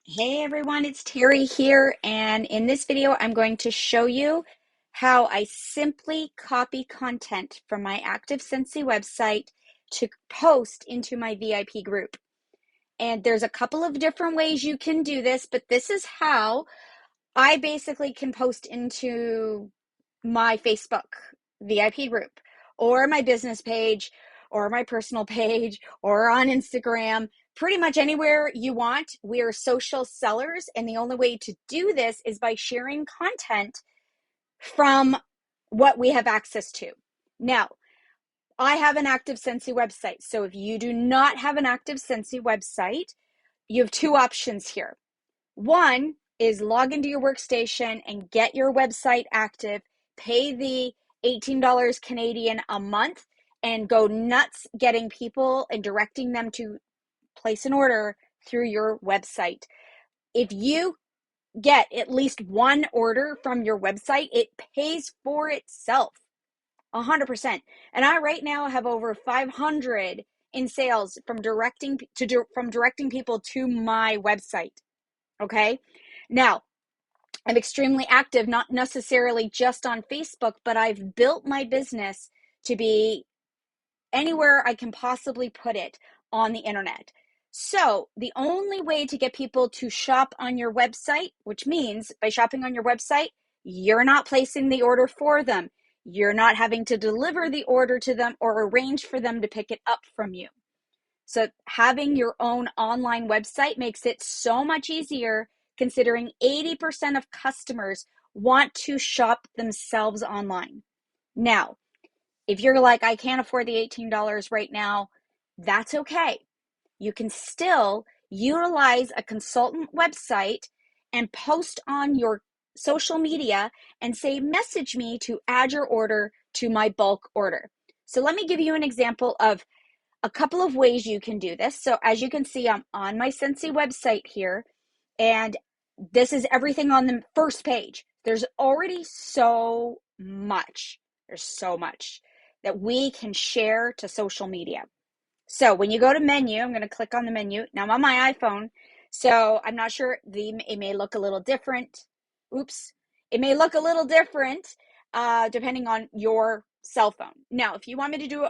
Hey everyone, it's Terry here, and in this video, I'm going to show you how I simply copy content from my Active Sensei website to post into my VIP group. And there's a couple of different ways you can do this, but this is how I basically can post into my Facebook VIP group or my business page or my personal page or on Instagram, pretty much anywhere you want. We are social sellers, and the only way to do this is by sharing content from what we have access to. Now, I have an Active Sensei website. So if you do not have an Active Sensei website, you have two options here. One is log into your workstation and get your website active, pay the $18 Canadian a month, and go nuts getting people and directing them to place an order through your website. If you get at least one order from your website, it pays for itself 100%. And I right now have over 500 in sales from directing people to my website. Okay. Now, I'm extremely active, not necessarily just on Facebook, but I've built my business to be anywhere I can possibly put it on the internet. So the only way to get people to shop on your website, which means by shopping on your website, you're not placing the order for them. You're not having to deliver the order to them or arrange for them to pick it up from you. So having your own online website makes it so much easier, considering 80% of customers want to shop themselves online. Now, if you're like, I can't afford the $18 right now, that's okay. You can still utilize a consultant website and post on your social media and say, message me to add your order to my bulk order. So let me give you an example of a couple of ways you can do this. So as you can see, I'm on my Sensei website here, and this is everything on the first page. There's already so much. There's so much that we can share to social media. So when you go to menu, I'm going to click on the menu. Now I'm on my iPhone, so I'm not sure, it may look a little different. Oops. It may look a little different depending on your cell phone. Now, if you want me to do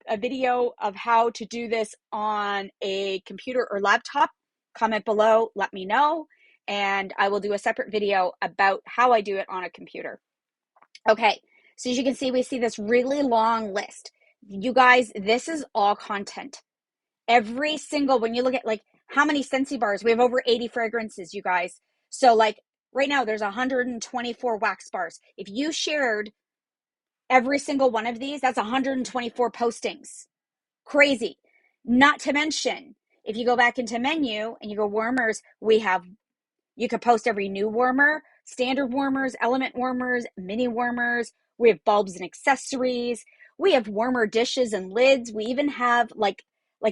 a video of how to do this on a computer or laptop, comment below, let me know, and I will do a separate video about how I do it on a computer. Okay, so as you can see, we see this really long list. You guys, this is all content. Every single, when you look at like how many Scentsy bars, we have over 80 fragrances, you guys. So like right now there's 124 wax bars. If you shared every single one of these, that's 124 postings. Crazy. Not to mention, if you go back into menu and you go warmers, you could post every new warmer, standard warmers, element warmers, mini warmers. We have bulbs and accessories. We have warmer dishes and lids. We even have like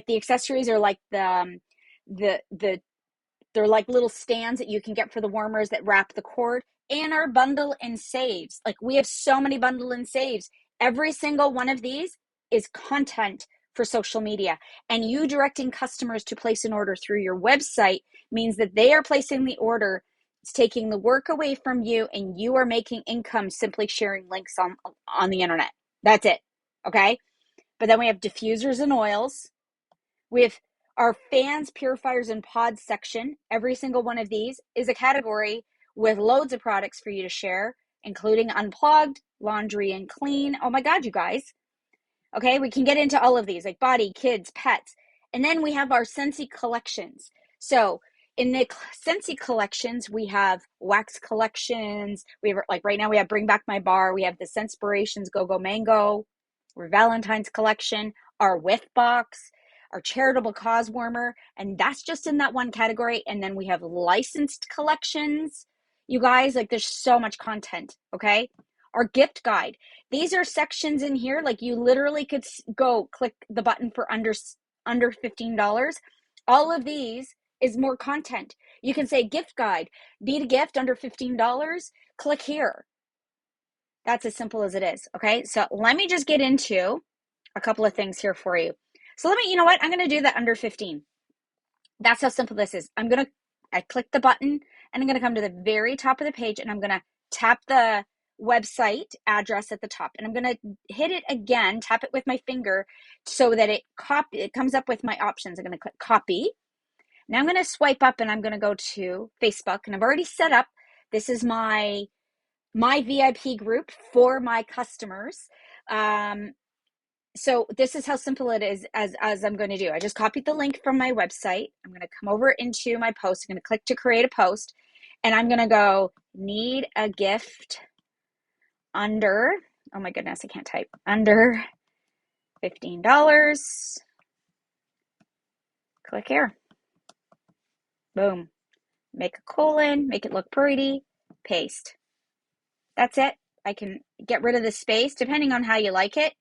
the accessories are like the they're like little stands that you can get for the warmers that wrap the cord, and our bundle and saves. Like we have so many bundle and saves. Every single one of these is content for social media, and you directing customers to place an order through your website means that they are placing the order. It's taking the work away from you, and you are making income simply sharing links on the internet. That's it. Okay. But then we have diffusers and oils. We have our fans, purifiers, and pods section. Every single one of these is a category with loads of products for you to share, including unplugged, laundry, and clean. Oh my God, you guys. Okay, we can get into all of these like body, kids, pets. And then we have our Scentsy collections. So in the Scentsy collections, we have wax collections. We have, like right now, we have Bring Back My Bar. We have the Scentspirations Go Go Mango, our Valentine's collection, our Whiff Box, our charitable cause warmer. And that's just in that one category. And then we have licensed collections. You guys, like there's so much content, okay? Our gift guide. These are sections in here, like you literally could go click the button for under $15. All of these is more content. You can say gift guide, need a gift under $15, click here. That's as simple as it is. Okay, so let me just get into a couple of things here for you. So you know what? I'm going to do that under 15. That's how simple this is. I'm going to I click the button, and I'm going to come to the very top of the page, and I'm going to tap the website address at the top, and I'm going to hit it again, tap it with my finger so that it comes up with my options. I'm going to click copy. Now I'm going to swipe up, and I'm going to go to Facebook, and I've already set up. This is my VIP group for my customers. So this is how simple it is as I'm going to do. I just copied the link from my website. I'm going to come over into my post. I'm going to click to create a post, and I'm going to go need a gift under, oh my goodness, I can't type, under $15. Click here. Boom. Make a colon, make it look pretty, paste. That's it. I can get rid of the space depending on how you like it.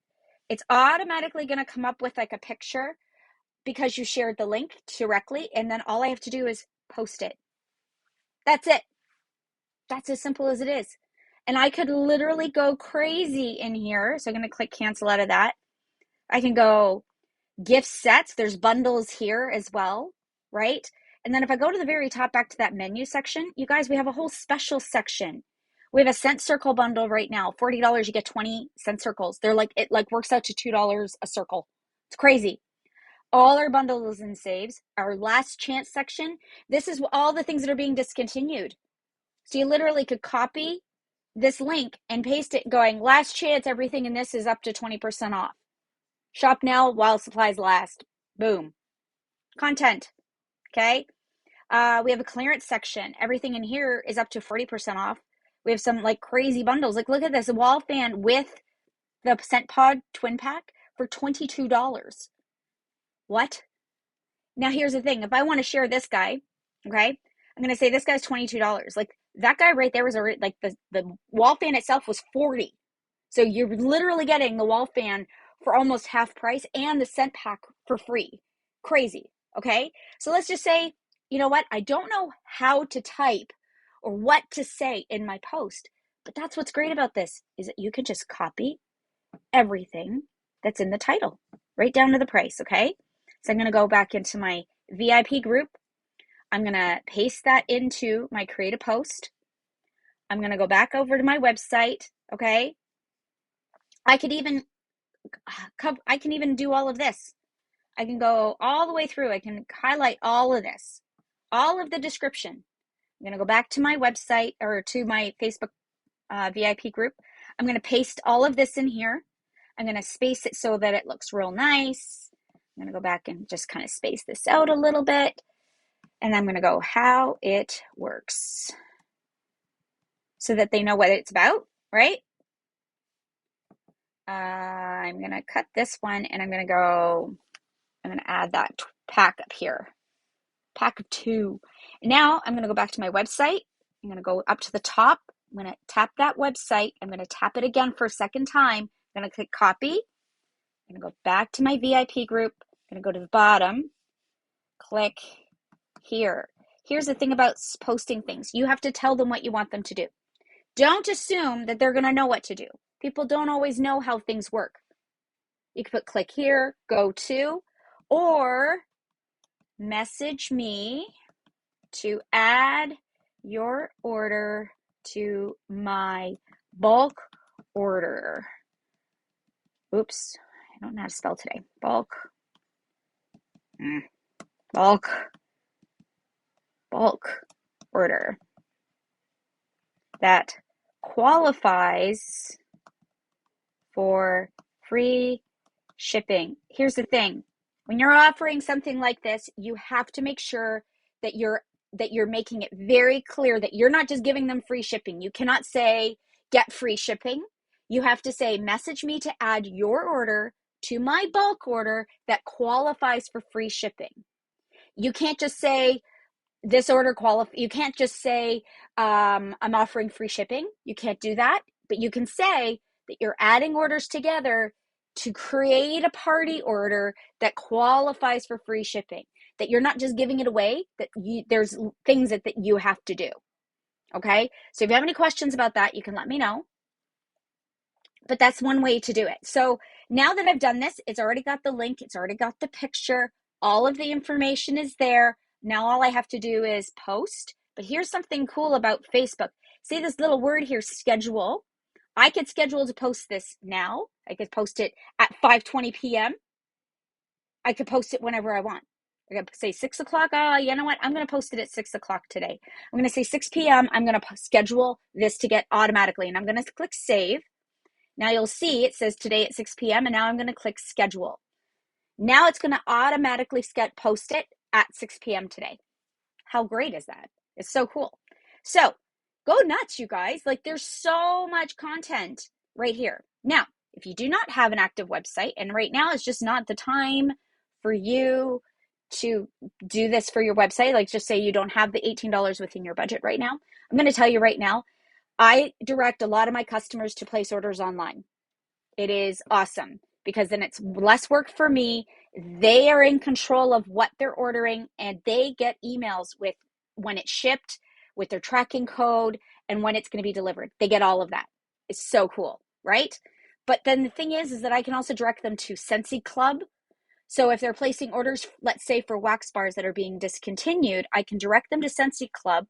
It's automatically going to come up with like a picture because you shared the link directly, and then all I have to do is post it. That's it. That's as simple as it is. And I could literally go crazy in here. So I'm going to click cancel out of that. I can go gift sets. There's bundles here as well, right? And then if I go to the very top, back to that menu section, you guys, we have a whole special section. We have a scent circle bundle right now. $40, you get 20 scent circles. They're like, it like works out to $2 a circle. It's crazy. All our bundles and saves, our last chance section. This is all the things that are being discontinued. So you literally could copy this link and paste it going, last chance, everything in this is up to 20% off. Shop now while supplies last. Boom. Content. Okay. We have a clearance section. Everything in here is up to 40% off. We have some like crazy bundles. Like look at this, a wall fan with the Scent Pod twin pack for $22. What? Now here's the thing. If I want to share this guy, okay, I'm going to say this guy's $22. Like that guy right there was like the wall fan itself was $40. So you're literally getting the wall fan for almost half price and the scent pack for free. Crazy. Okay. So let's just say, you know what? I don't know how to type or what to say in my post, but that's what's great about this is that you can just copy everything that's in the title right down to the price. Okay. So I'm going to go back into my VIP group. I'm going to paste that into my create a post. I'm going to go back over to my website. Okay. I can even do all of this. I can go all the way through. I can highlight all of this, all of the description. I'm going to go back to my website or to my Facebook VIP group. I'm going to paste all of this in here. I'm going to space it so that it looks real nice. I'm going to go back and just kind of space this out a little bit. And I'm going to go how it works so that they know what it's about, right? I'm going to cut this one and I'm going to add that pack up here. Pack of 2. Now I'm going to go back to my website. I'm going to go up to the top. I'm going to tap that website. I'm going to tap it again for a second time. I'm going to click copy. I'm going to go back to my VIP group. I'm going to go to the bottom. Click here. Here's the thing about posting things. You have to tell them what you want them to do. Don't assume that they're going to know what to do. People don't always know how things work. You can put click here, go to, or message me to add your order to my bulk order. Oops, I don't know how to spell today. Bulk order that qualifies for free shipping. Here's the thing. When you're offering something like this, you have to make sure that you're making it very clear that you're not just giving them free shipping. You cannot say get free shipping. You have to say message me to add your order to my bulk order that qualifies for free shipping. You can't just say this order you can't just say I'm offering free shipping. You can't do that, but you can say that you're adding orders together to create a party order that qualifies for free shipping, that you're not just giving it away, that there's things that you have to do. Okay, so if you have any questions about that, you can let me know, but that's one way to do it. So now that I've done this, it's already got the link, it's already got the picture, all of the information is there. Now all I have to do is post. But here's something cool about Facebook. See this little word here, schedule. I could schedule to post this now. I could post it at 5:20 p.m. I could post it whenever I want. I could say 6 o'clock. You know what? I'm going to post it at 6 o'clock today. I'm going to say 6 p.m. I'm going to schedule this to get automatically, and I'm going to click save. Now you'll see it says today at 6 p.m. and now I'm going to click schedule. Now it's going to automatically post it at 6 p.m. today. How great is that? It's so cool. So go nuts, you guys. Like there's so much content right here. Now, if you do not have an active website, and right now it's just not the time for you to do this for your website, like just say you don't have the $18 within your budget right now, I'm going to tell you right now, I direct a lot of my customers to place orders online. It is awesome because then it's less work for me. They are in control of what they're ordering and they get emails with when it's shipped, with their tracking code, and when it's going to be delivered. They get all of that. It's so cool, right? But then the thing is that I can also direct them to Scentsy Club. So if they're placing orders, let's say for wax bars that are being discontinued, I can direct them to Scentsy Club,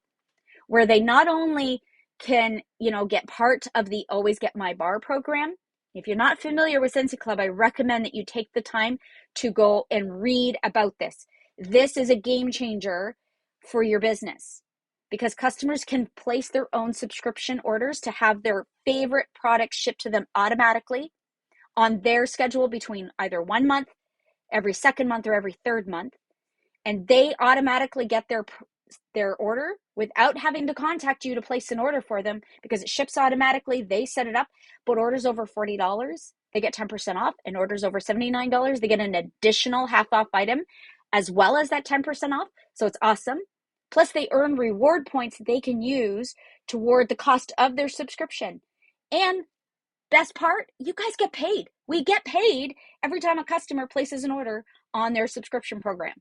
where they not only can, get part of the Always Get My Bar program. If you're not familiar with Scentsy Club, I recommend that you take the time to go and read about this. This is a game changer for your business because customers can place their own subscription orders to have their favorite products shipped to them automatically on their schedule between either 1 month, every second month, or every third month. And they automatically get their order without having to contact you to place an order for them because it ships automatically. They set it up, but orders over $40, they get 10% off, and orders over $79, they get an additional half off item as well as that 10% off. So it's awesome. Plus they earn reward points that they can use toward the cost of their subscription. And best part, you guys get paid. We get paid every time a customer places an order on their subscription program.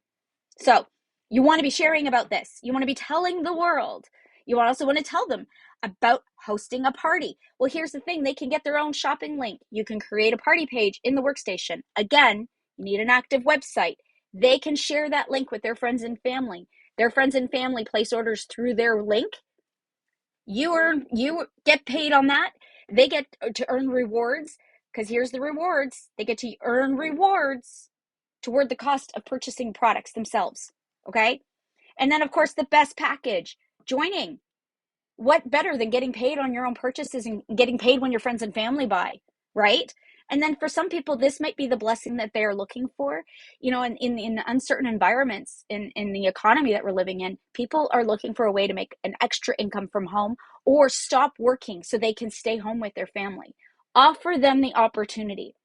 So you want to be sharing about this. You want to be telling the world. You also want to tell them about hosting a party. Well, here's the thing. They can get their own shopping link. You can create a party page in the workstation. Again, you need an active website. They can share that link with their friends and family. Their friends and family place orders through their link. You get paid on that. They get to earn rewards because here's the rewards. They get to earn rewards toward the cost of purchasing products themselves. Okay. And then of course the best package, joining. What better than getting paid on your own purchases and getting paid when your friends and family buy, right? And then for some people, this might be the blessing that they are looking for. In uncertain environments in the economy that we're living in, people are looking for a way to make an extra income from home or stop working so they can stay home with their family. Offer them the opportunity.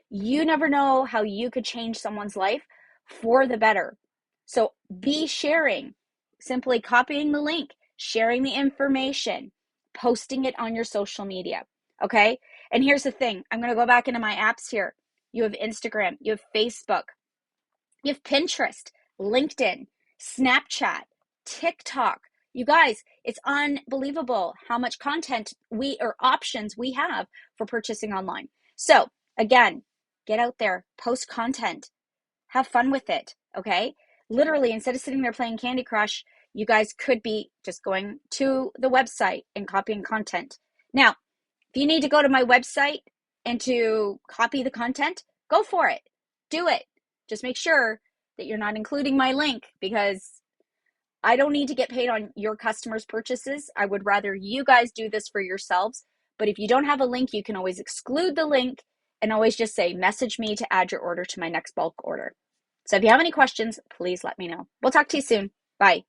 You never know how you could change someone's life for the better. So be sharing, simply copying the link, sharing the information, posting it on your social media. Okay. And here's the thing. I'm going to go back into my apps here. You have Instagram, you have Facebook, you have Pinterest, LinkedIn, Snapchat, TikTok. You guys, it's unbelievable how much content or options we have for purchasing online. So again, get out there, post content, have fun with it. Okay. Literally, instead of sitting there playing Candy Crush, you guys could be just going to the website and copying content. Now, if you need to go to my website and to copy the content, go for it. Do it. Just make sure that you're not including my link because I don't need to get paid on your customers' purchases. I would rather you guys do this for yourselves. But if you don't have a link, you can always exclude the link and always just say, message me to add your order to my next bulk order. So if you have any questions, please let me know. We'll talk to you soon. Bye.